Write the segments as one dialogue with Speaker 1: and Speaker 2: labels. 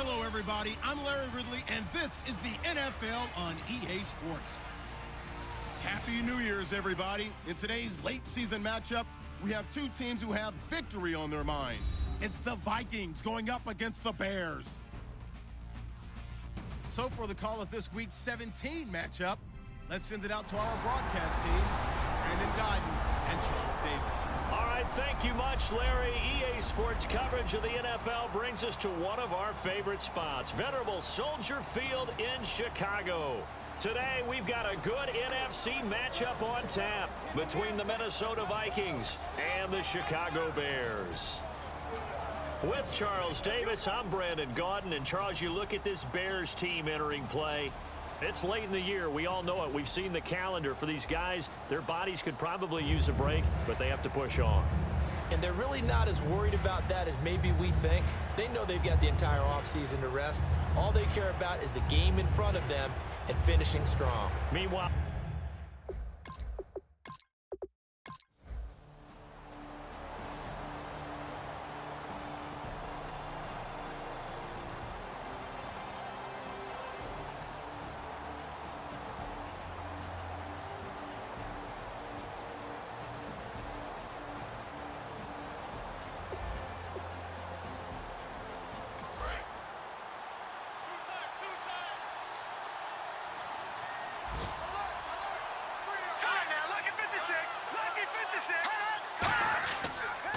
Speaker 1: Hello, everybody. I'm Larry Ridley, and this is the NFL on EA Sports. Happy New Year's, everybody. In today's late-season matchup, we have two teams who have victory on their minds. It's the Vikings going up against the Bears. So for the call of this week's 17 matchup, let's send it out to our broadcast team, Brandon Godden and Charles Davis.
Speaker 2: All right, thank you much, Larry. EA Sports coverage of the NFL brings us to one of our favorite spots, venerable Soldier Field in Chicago. Today, we've got a good NFC matchup on tap between the Minnesota Vikings and the Chicago Bears. With Charles Davis, I'm Brandon Gaudin. And Charles, you look at this Bears team entering play. It's late in the year. We all know it. We've seen the calendar for these guys. Their bodies could probably use a break, but they have to push on.
Speaker 3: And they're really not as worried about that as maybe we think. They know they've got the entire offseason to rest. All they care about is the game in front of them and finishing strong.
Speaker 2: Meanwhile,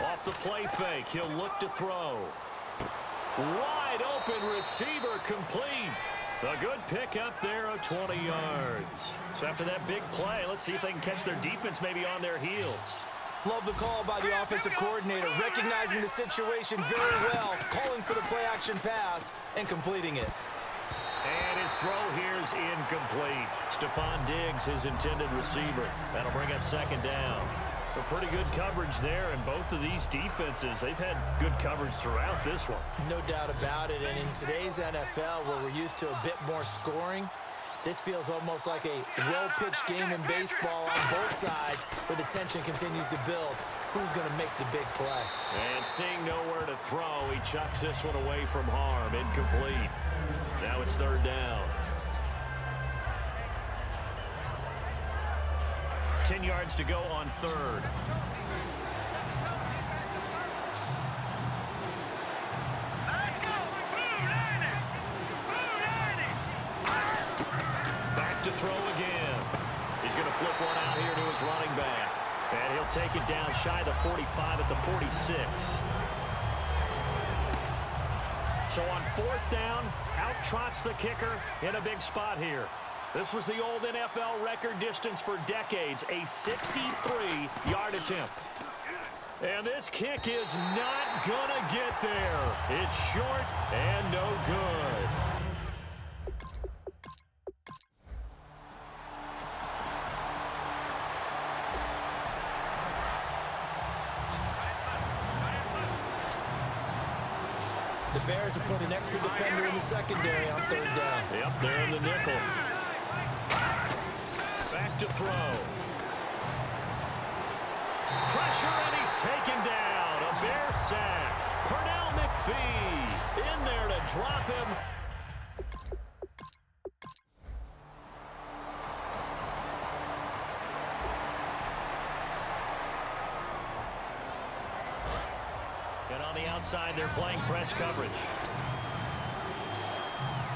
Speaker 2: off the play fake, he'll look to throw. Wide open receiver complete. A good pick up there of 20 yards. So after that big play, let's see if they can catch their defense maybe on their heels.
Speaker 3: Love the call by the offensive coordinator, recognizing the situation very well, calling for the play-action pass and completing it.
Speaker 2: And his throw here is incomplete. Stephon Diggs, his intended receiver. That'll bring up second down. A pretty good coverage there, and both of these defenses, they've had good coverage throughout this one.
Speaker 3: No doubt about it, and in today's NFL, where we're used to a bit more scoring, this feels almost like a well-pitched game in baseball on both sides, where the tension continues to build. Who's going to make the big play?
Speaker 2: And seeing nowhere to throw, he chucks this one away from harm. Incomplete. Now it's third down. 10 yards to go on third. Back to throw again. He's going to flip one out here to his running back. And he'll take it down shy of the 45 at the 46. So on fourth down, out trots the kicker in a big spot here. This was the old NFL record distance for decades, a 63-yard attempt. And this kick is not going to get there. It's short and no good.
Speaker 3: The Bears have put an extra defender in the secondary on third down.
Speaker 2: Yep, they're in the nickel. Back to throw. Pressure, and he's taken down. A Bear sack. Pernell McPhee in there to drop him. And on the outside, they're playing press coverage.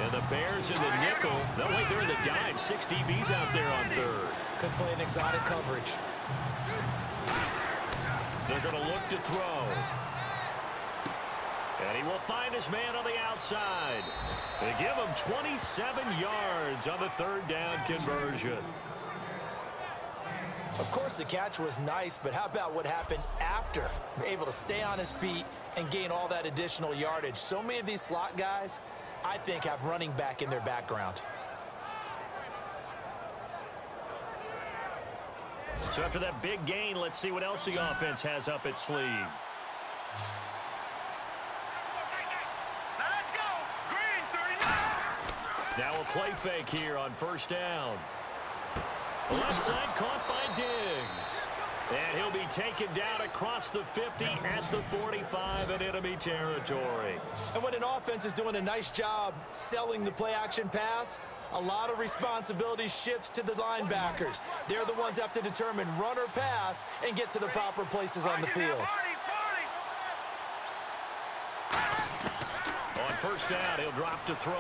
Speaker 2: And the Bears in the nickel. No, wait, they're in the dime. 6 DBs out there on third.
Speaker 3: Could play an exotic coverage.
Speaker 2: They're going to look to throw. And he will find his man on the outside. They give him 27 yards on the third down conversion.
Speaker 3: Of course, the catch was nice, but how about what happened after? Able to stay on his feet and gain all that additional yardage. So many of these slot guys, I think, have running back in their background.
Speaker 2: So after that big gain, let's see what else the offense has up its sleeve. Now a play fake here on first down. Left side caught by Diggs. And he'll be taken down across the 50 at the 45 in enemy territory.
Speaker 3: And when an offense is doing a nice job selling the play-action pass, a lot of responsibility shifts to the linebackers. They're the ones that have to determine run or pass and get to the proper places on the field.
Speaker 2: On first down, he'll drop to throw.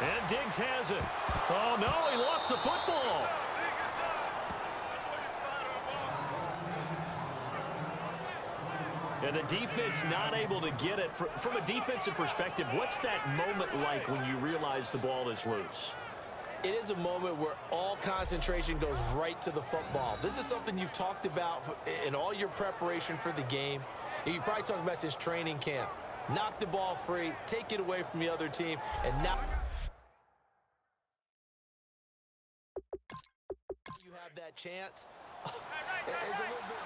Speaker 2: And Diggs has it. Oh, no, he lost the football. And the defense not able to get it. From a defensive perspective, what's that moment like when you realize the ball is loose?
Speaker 3: It is a moment where all concentration goes right to the football. This is something you've talked about in all your preparation for the game. You probably talked about since training camp. Knock the ball free, take it away from the other team, and now you have that chance. It's a little bit.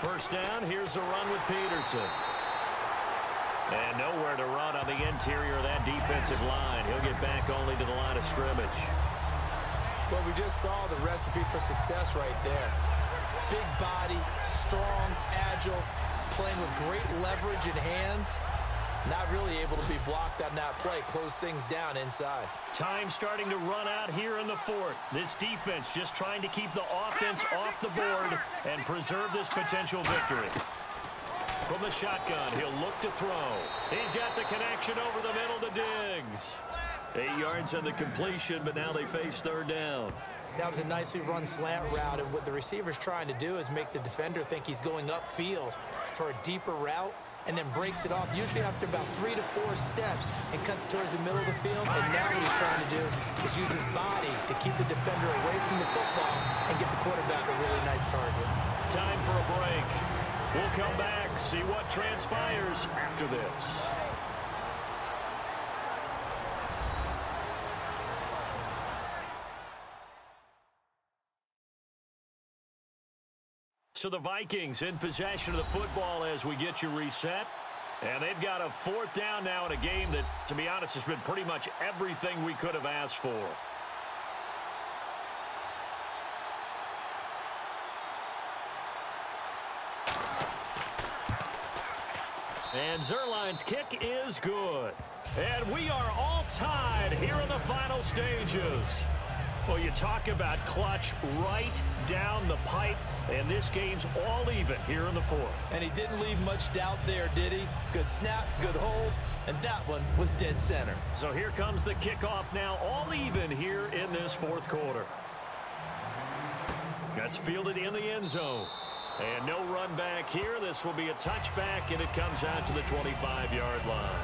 Speaker 2: First down, here's a run with Peterson. And nowhere to run on the interior of that defensive line. He'll get back only to the line of scrimmage.
Speaker 3: Well, we just saw the recipe for success right there. Big body, strong, agile, playing with great leverage in hands. Not really able to be blocked on that play. Close things down inside.
Speaker 2: Time starting to run out here in the fourth. This defense just trying to keep the offense off the board and preserve this potential victory. From the shotgun, he'll look to throw. He's got the connection over the middle to Diggs. 8 yards on the completion, but now they face third down.
Speaker 3: That was a nicely run slant route, and what the receiver's trying to do is make the defender think he's going upfield for a deeper route, and then breaks it off, usually after about 3 to 4 steps, and cuts towards the middle of the field. And now what he's trying to do is use his body to keep the defender away from the football and get the quarterback a really nice target.
Speaker 2: Time for a break. We'll come back, see what transpires after this. So the Vikings in possession of the football as we get you reset. And they've got a fourth down now in a game that, to be honest, has been pretty much everything we could have asked for. And Zerline's kick is good. And we are all tied here in the final stages. Well, you talk about clutch right down the pipe. And this game's all even here in the fourth.
Speaker 3: And he didn't leave much doubt there, did he? Good snap, good hold, and that one was dead center.
Speaker 2: So here comes the kickoff now, all even here in this fourth quarter. That's fielded in the end zone. And no run back here. This will be a touchback, and it comes out to the 25-yard line.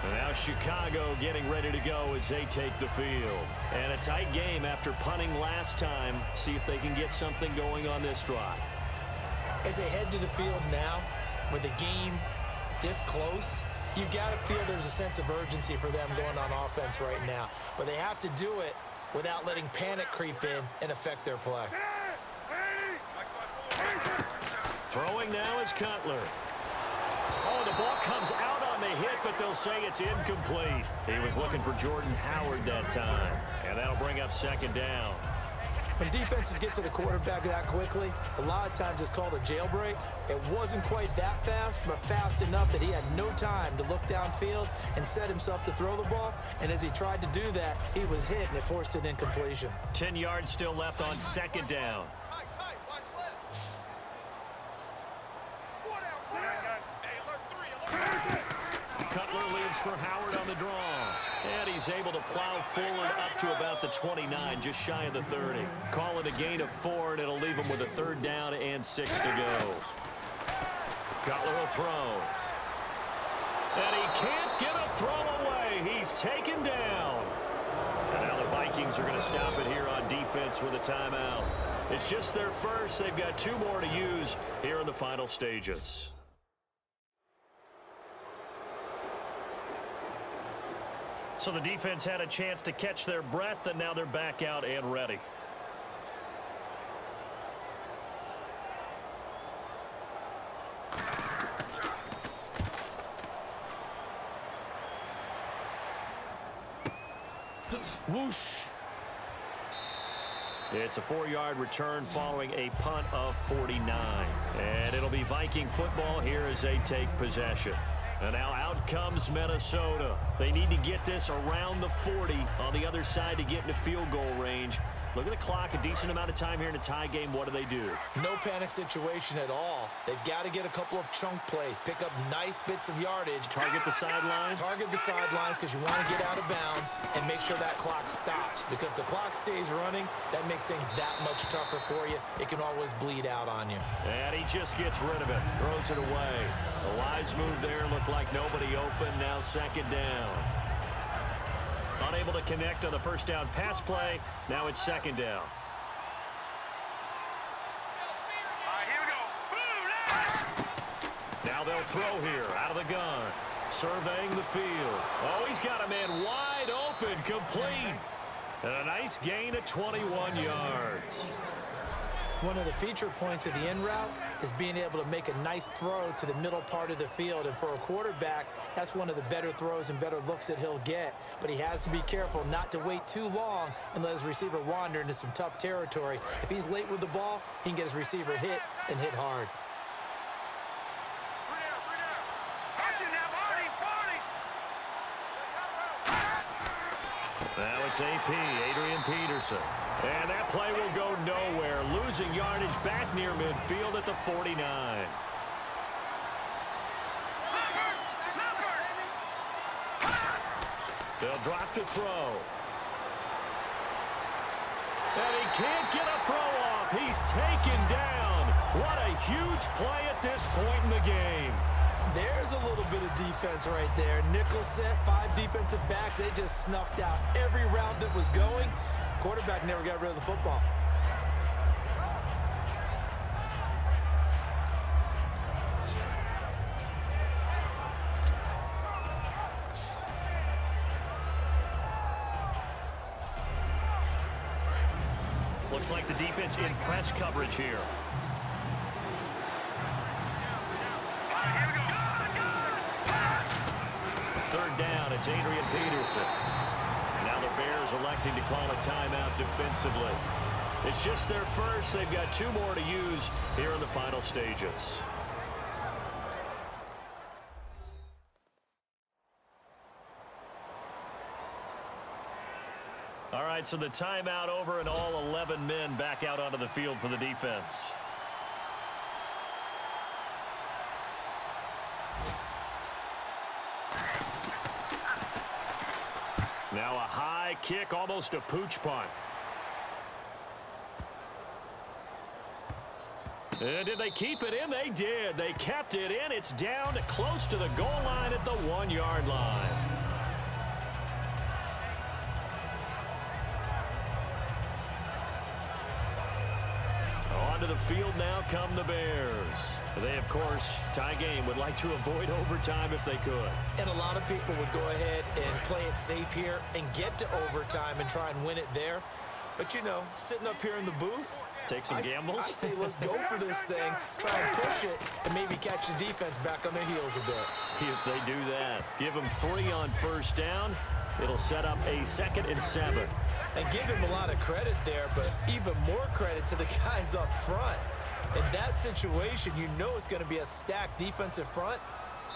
Speaker 2: And now Chicago getting ready to go as they take the field. And a tight game after punting last time. See if they can get something going on this drive.
Speaker 3: As they head to the field now, with the game this close, you've got to feel there's a sense of urgency for them going on offense right now. But they have to do it without letting panic creep in and affect their play.
Speaker 2: Throwing now is Cutler. Oh, the ball comes out on the hit, but they'll say it's incomplete. He was looking for Jordan Howard that time. And that'll bring up second down.
Speaker 3: When defenses get to the quarterback that quickly, a lot of times it's called a jailbreak. It wasn't quite that fast, but fast enough that he had no time to look downfield and set himself to throw the ball. And as he tried to do that, he was hit, and it forced an incompletion.
Speaker 2: 10 yards still left on second down. Cutler leads for Howard on the draw. And he's able to plow forward up to about the 29, just shy of the 30. Call it a gain of 4, and it'll leave him with a third down and 6 to go. Cutler will throw. And he can't get a throw away. He's taken down. And now the Vikings are going to stop it here on defense with a timeout. It's just their first. They've got 2 more to use here in the final stages. So the defense had a chance to catch their breath, and now they're back out and ready.
Speaker 3: Whoosh.
Speaker 2: It's a 4-yard return following a punt of 49. And it'll be Viking football here as they take possession. And now out comes Minnesota. They need to get this around the 40 on the other side to get into field goal range. Look at the clock, a decent amount of time here in a tie game. What do?
Speaker 3: No panic situation at all. They've got to get a couple of chunk plays, pick up nice bits of yardage.
Speaker 2: Target the sidelines?
Speaker 3: Target the sidelines because you want to get out of bounds and make sure that clock stops. Because if the clock stays running, that makes things that much tougher for you. It can always bleed out on you.
Speaker 2: And he just gets rid of it, throws it away. The wise move there, looked like nobody open. Now second down. Unable to connect on the first down pass play. Now it's second down. Now they'll throw here out of the gun. Surveying the field. Oh, he's got a man wide open, complete. And a nice gain of 21 yards.
Speaker 3: One of the feature points of the in route is being able to make a nice throw to the middle part of the field. And for a quarterback, that's one of the better throws and better looks that he'll get. But he has to be careful not to wait too long and let his receiver wander into some tough territory. If he's late with the ball, he can get his receiver hit and hit hard.
Speaker 2: Now it's AP, Adrian Peterson. And that play will go nowhere. Losing yardage back near midfield at the 49. They'll drop to throw. And he can't get a throw off. He's taken down. What a huge play at this point in the game.
Speaker 3: There's a little bit of defense right there. Nickel set, 5 defensive backs. They just snuffed out every route that was going. Quarterback never got rid of the football.
Speaker 2: Looks like the defense in press coverage here. Third down, it's Adrian Peterson. Now the Bears electing to call a timeout defensively. It's just their first. They've got 2 more to use here in the final stages. All right, so the timeout over and all 11 men back out onto the field for the defense. Now a high kick, almost a pooch punt. And did they keep it in? They did. They kept it in. It's down close to the goal line at the 1-yard line. Onto the field now come the Bears. They, of course, tie game, would like to avoid overtime if they could.
Speaker 3: And a lot of people would go ahead and play it safe here and get to overtime and try and win it there. But, you know, sitting up here in the booth,
Speaker 2: take some gambles.
Speaker 3: I say let's go for this thing, try and push it, and maybe catch the defense back on their heels a bit.
Speaker 2: If they do that, give them 3 on first down. It'll set up a 2nd and 7.
Speaker 3: And give him a lot of credit there, but even more credit to the guys up front. In that situation, you know it's going to be a stacked defensive front.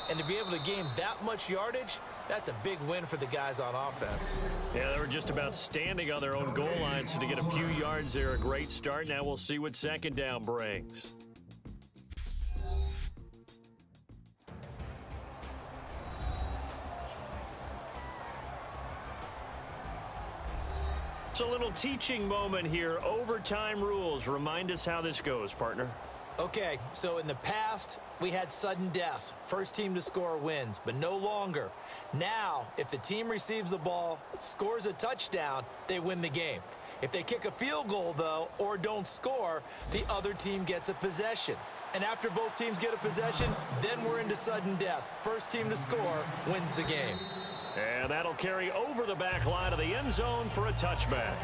Speaker 3: And to be able to gain that much yardage, that's a big win for the guys on offense.
Speaker 2: Yeah, they were just about standing on their own goal line, so to get a few yards there, a great start. Now we'll see what second down brings. It's a little teaching moment here. Overtime rules. Remind us how this goes, partner.
Speaker 3: Okay, so in the past, we had sudden death. First team to score wins, but no longer. Now, if the team receives the ball, scores a touchdown, they win the game. If they kick a field goal, though, or don't score, the other team gets a possession. And after both teams get a possession, then we're into sudden death. First team to score wins the game.
Speaker 2: And that'll carry over the back line of the end zone for a touchback.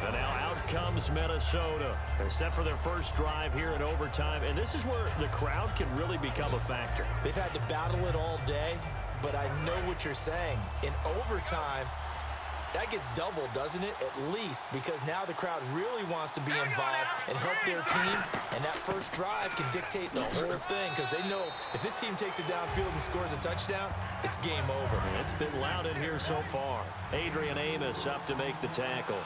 Speaker 2: And now out comes Minnesota. They're set for their first drive here in overtime. And this is where the crowd can really become a factor.
Speaker 3: They've had to battle it all day, but I know what you're saying. In overtime, That gets doubled, doesn't it? At least, because now the crowd really wants to be involved and help their team, and that first drive can dictate the whole thing because they know if this team takes it downfield and scores a touchdown, it's game over.
Speaker 2: It's been loud in here so far. Adrian Amos up to make the tackle.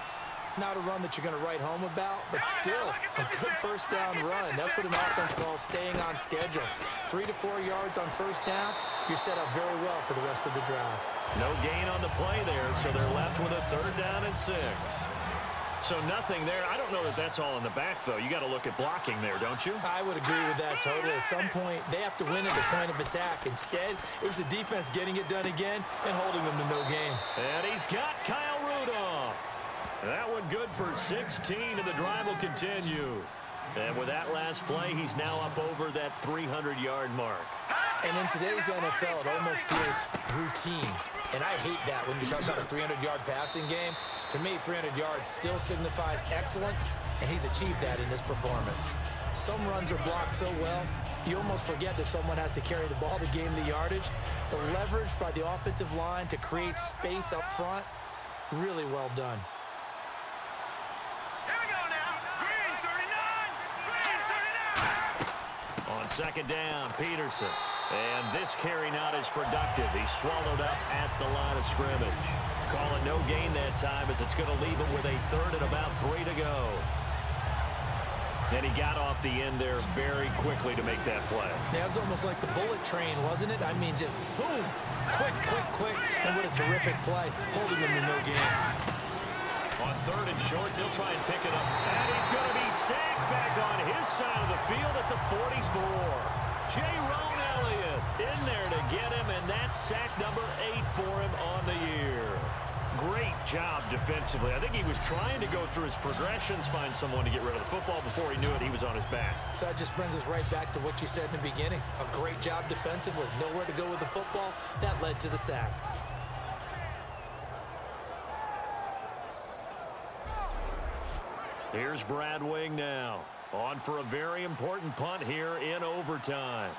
Speaker 3: Not a run that you're going to write home about, but still a good first down run. That's what an offense calls staying on schedule. 3 to 4 yards on first down, you're set up very well for the rest of the drive.
Speaker 2: No gain on the play there, so they're left with a 3rd down and 6. So nothing there. I don't know that that's all in the back, though. You got to look at blocking there, don't you?
Speaker 3: I would agree with that totally. At some point, they have to win at the point of attack. Instead, it was the defense getting it done again and holding them to no gain.
Speaker 2: And he's got Kyle Rudolph. That one good for 16, and the drive will continue. And with that last play, he's now up over that 300-yard mark.
Speaker 3: And in today's NFL, it almost feels routine. And I hate that when you talk about a 300-yard passing game. To me, 300 yards still signifies excellence, and he's achieved that in this performance. Some runs are blocked so well, you almost forget that someone has to carry the ball to gain the yardage. The leverage by the offensive line to create space up front, really well done.
Speaker 2: On 2nd down, Peterson. And this carry not as productive. He's swallowed up at the line of scrimmage. Call it no gain that time as it's going to leave him with a 3rd and about 3 to go. And he got off the end there very quickly to make that play.
Speaker 3: Yeah, it was almost like the bullet train, wasn't it? I mean, just zoom. Quick, quick, quick. And what a terrific play, holding him to no gain.
Speaker 2: On 3rd and short, they'll try and pick it up. And he's going to be sacked back on his side of the field at the 44. J-Ron Elliott in there to get him, and that's sack number 8 for him on the year. Great job defensively. I think he was trying to go through his progressions, find someone to get rid of the football. Before he knew it, he was on his back.
Speaker 3: So that just brings us right back to what you said in the beginning. A great job defensively. Nowhere to go with the football. That led to the sack.
Speaker 2: Here's Brad Wing now. On for a very important punt here in overtime.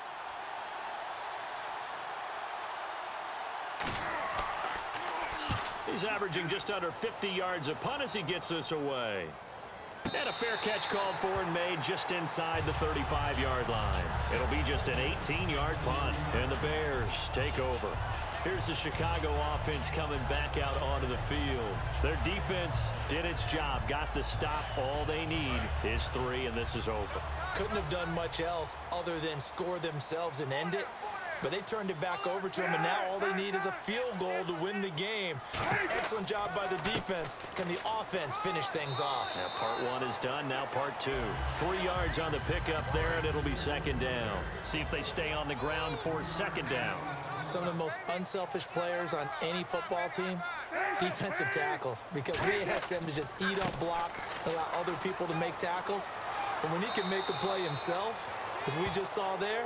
Speaker 2: He's averaging just under 50 yards a punt as he gets this away. And a fair catch called for and made just inside the 35-yard line. It'll be just an 18-yard punt, and the Bears take over. Here's the Chicago offense coming back out onto the field. Their defense did its job, got the stop. All they need is 3, and this is over.
Speaker 3: Couldn't have done much else other than score themselves and end it. But they turned it back over to him, and now all they need is a field goal to win the game. Excellent job by the defense. Can the offense finish things off?
Speaker 2: Now part 1 is done, now part 2. 3 yards on the pickup there, and it'll be 2nd down. See if they stay on the ground for 2nd down.
Speaker 3: Some of the most unselfish players on any football team, defensive tackles, because we ask them to just eat up blocks and allow other people to make tackles. But when he can make a play himself, as we just saw there,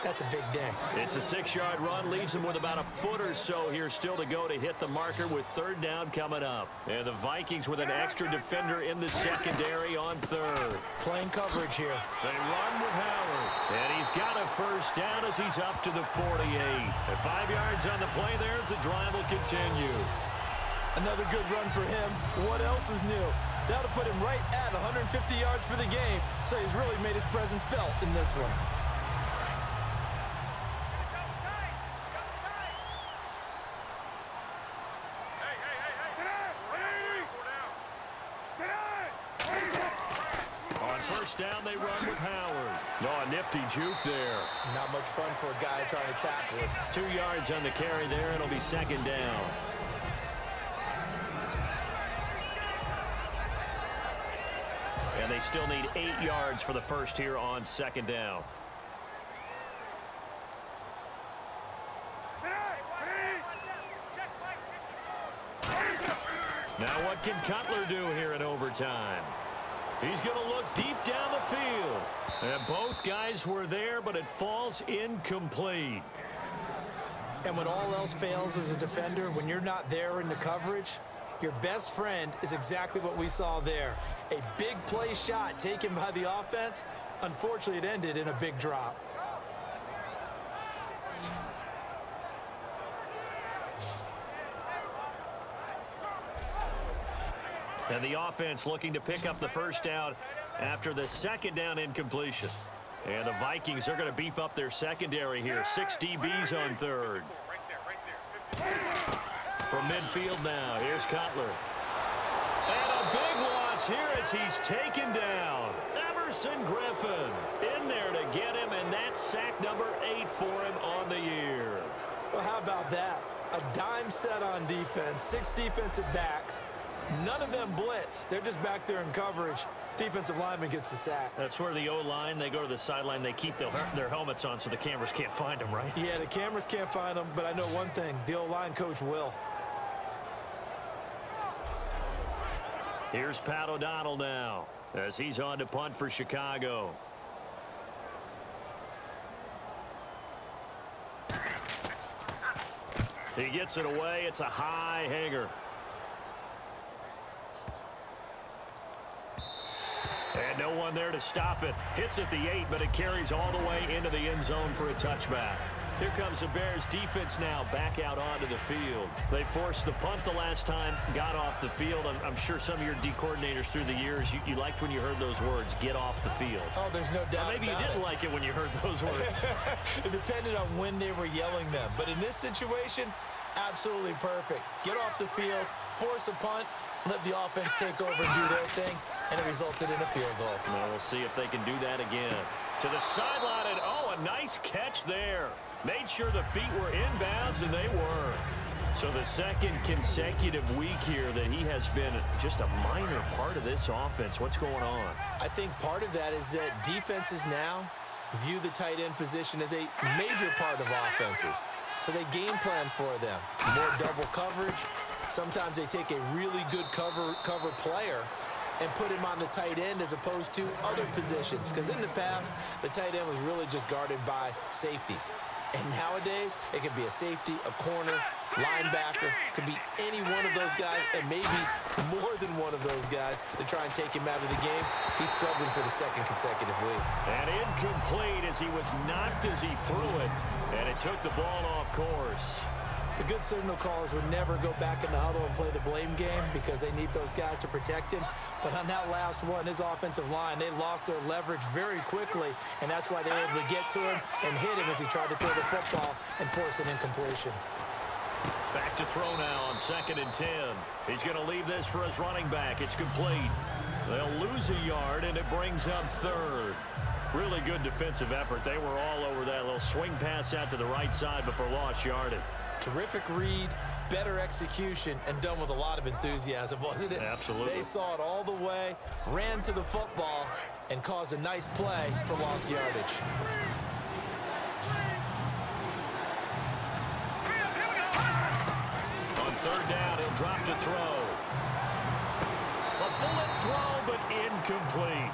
Speaker 3: that's a big day.
Speaker 2: It's a 6-yard run, leaves him with about a foot or so here still to go to hit the marker with 3rd down coming up. And the Vikings with an extra defender in the secondary on 3rd.
Speaker 3: Playing coverage here.
Speaker 2: They run with Howard. And he's got a 1st down as he's up to the 48. At 5 yards on the play there as the drive will continue.
Speaker 3: Another good run for him. What else is new? That'll put him right at 150 yards for the game. So he's really made his presence felt in this one.
Speaker 2: Down they run with Howard. Oh, a nifty juke there.
Speaker 3: Not much fun for a guy trying to tackle him.
Speaker 2: 2 yards on the carry there. It'll be 2nd down. And they still need 8 yards for the first here on 2nd down. Now what can Cutler do here in overtime? He's going to look deep down the field. And both guys were there, but it falls incomplete.
Speaker 3: And when all else fails as a defender, when you're not there in the coverage, your best friend is exactly what we saw there. A big play shot taken by the offense. Unfortunately, it ended in a big drop.
Speaker 2: And the offense looking to pick up the first down after the second down incompletion. And the Vikings are going to beef up their secondary here. 6 DBs on third. From midfield now, here's Cutler. And a big loss here as he's taken down. Everson Griffin in there to get him, and that's sack number 8 for him on the year.
Speaker 3: Well, how about that? A dime set on defense, 6 defensive backs. None of them blitz. They're just back there in coverage. Defensive lineman gets the sack.
Speaker 2: That's where the O-line, they go to the sideline, they keep their helmets on so the cameras can't find them, right?
Speaker 3: Yeah, the cameras can't find them, but I know one thing. The O-line coach will.
Speaker 2: Here's Pat O'Donnell now as he's on to punt for Chicago. He gets it away. It's a high hanger. And no one there to stop it. Hits at the 8, but it carries all the way into the end zone for a touchback. Here comes the Bears defense now back out onto the field. They forced the punt the last time, got off the field. I'm sure some of your D coordinators through the years, you liked when you heard those words, get off the field.
Speaker 3: Oh, there's no doubt.
Speaker 2: Or maybe you didn't like it when you heard those words.
Speaker 3: It depended on when they were yelling them. But in this situation, absolutely perfect. Get off the field, force a punt, let the offense take over and do their thing, and it resulted in a field goal.
Speaker 2: Well, we'll see if they can do that again. To the sideline, and oh, a nice catch there. Made sure the feet were inbounds, and they were. So the second consecutive week here that he has been just a minor part of this offense. What's going on?
Speaker 3: I think part of that is that defenses now view the tight end position as a major part of offenses. So they game plan for them. More double coverage. Sometimes they take a really good cover player and put him on the tight end as opposed to other positions. Because in the past, the tight end was really just guarded by safeties. And nowadays, it could be a safety, a corner, linebacker. Could be any one of those guys, and maybe more than one of those guys to try and take him out of the game. He's struggling for the second consecutive week.
Speaker 2: And incomplete as he was knocked as he threw it. And it took the ball off course.
Speaker 3: The good signal callers would never go back in the huddle and play the blame game because they need those guys to protect him. But on that last one, his offensive line, they lost their leverage very quickly, and that's why they were able to get to him and hit him as he tried to throw the football and force an incompletion.
Speaker 2: Back to throw now on 2nd and 10. He's going to leave this for his running back. It's complete. They'll lose a yard, and it brings up 3rd. Really good defensive effort. They were all over that little swing pass out to the right side before lost yardage.
Speaker 3: Terrific read, better execution, and done with a lot of enthusiasm, wasn't it?
Speaker 2: Absolutely.
Speaker 3: They saw it all the way, ran to the football, and caused a nice play for lost yardage.
Speaker 2: On 3rd down, he'll drop to throw. A bullet throw, but incomplete.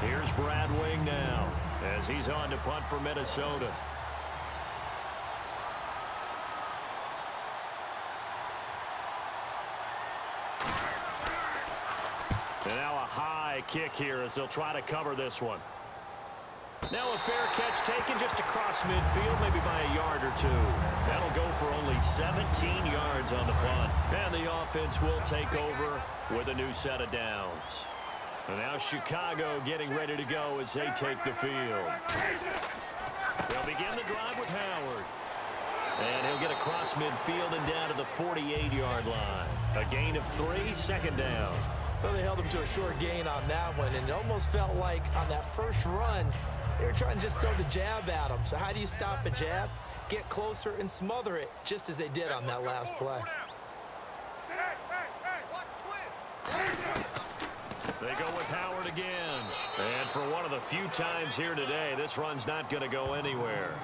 Speaker 2: Here's Brad Wing now as he's on to punt for Minnesota. And now a high kick here as they'll try to cover this one. Now a fair catch taken just across midfield, maybe by a yard or 2. That'll go for only 17 yards on the punt. And the offense will take over with a new set of downs. And now Chicago getting ready to go as they take the field. They'll begin the drive with Howard. And he'll get across midfield and down to the 48-yard line. A gain of 3, 2nd down.
Speaker 3: Well, they held him to a short gain on that one, and it almost felt like on that first run, they were trying to just throw the jab at him. So how do you stop a jab? Get closer and smother it, just as they did on that last play.
Speaker 2: They go with Howard again. And for one of the few times here today, this run's not going to go anywhere.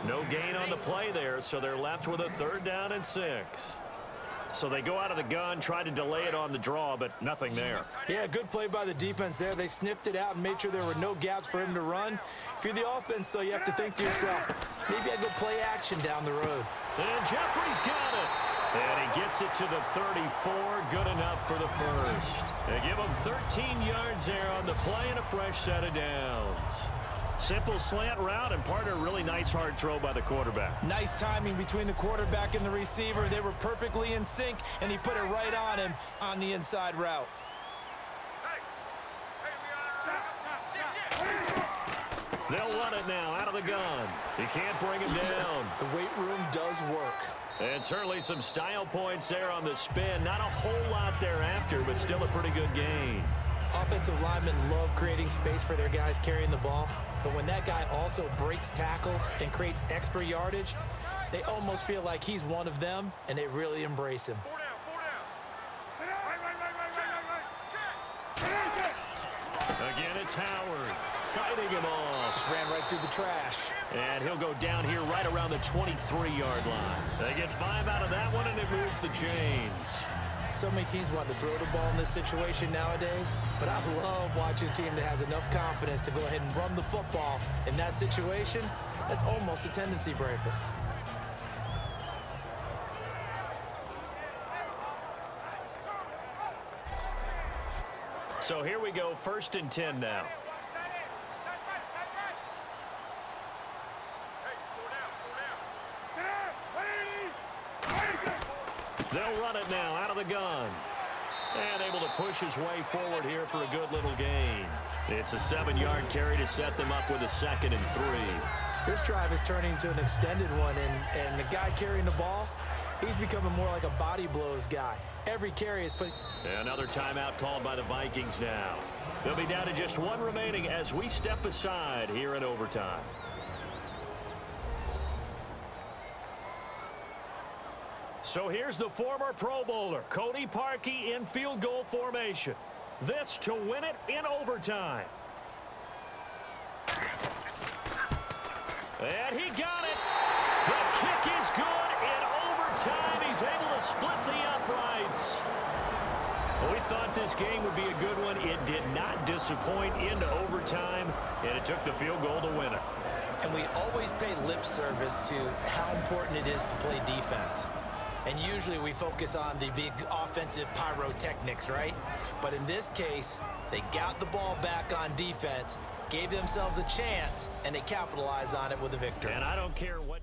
Speaker 2: No gain on the play there, so they're left with a 3rd down and 6. So they go out of the gun, try to delay it on the draw, but nothing there.
Speaker 3: Yeah, good play by the defense there. They sniffed it out and made sure there were no gaps for him to run. If you're the offense, though, you have to think to yourself, maybe I go play action down the road.
Speaker 2: And Jeffrey's got it. And he gets it to the 34. Good enough for the first. They give him 13 yards there on the play and a fresh set of downs. Simple slant route, and partner, really nice hard throw by the quarterback.
Speaker 3: Nice timing between the quarterback and the receiver. They were perfectly in sync, and he put it right on him on the inside route.
Speaker 2: They'll run it now out of the gun. You can't bring him down.
Speaker 3: The weight room does work.
Speaker 2: And certainly some style points there on the spin. Not a whole lot thereafter, but still a pretty good gain.
Speaker 3: Offensive linemen love creating space for their guys carrying the ball, but when that guy also breaks tackles and creates extra yardage, they almost feel like he's one of them, and they really embrace him.
Speaker 2: Again, it's Howard fighting him off.
Speaker 3: Just ran right through the trash.
Speaker 2: And he'll go down here right around the 23-yard line. They get 5 out of that one, and it moves the chains.
Speaker 3: So many teams want to throw the ball in this situation nowadays, but I love watching a team that has enough confidence to go ahead and run the football in that situation. That's almost a tendency breaker.
Speaker 2: So here we go, 1st and 10 now. They'll run it now out of the gun. And able to push his way forward here for a good little gain. It's a 7-yard carry to set them up with a 2nd and 3.
Speaker 3: This drive is turning into an extended one, and the guy carrying the ball, he's becoming more like a body blows guy. Every carry is put.
Speaker 2: Another timeout called by the Vikings now. They'll be down to just 1 remaining as we step aside here in overtime. So here's the former Pro Bowler, Cody Parkey, in field goal formation. This to win it in overtime. And he got it. The kick is good in overtime. He's able to split the uprights. Well, we thought this game would be a good one. It did not disappoint into overtime, and it took the field goal to win it.
Speaker 3: And we always pay lip service to how important it is to play defense. And usually we focus on the big offensive pyrotechnics, right? But in this case, they got the ball back on defense, gave themselves a chance, and they capitalized on it with a victory.
Speaker 2: And I don't care what...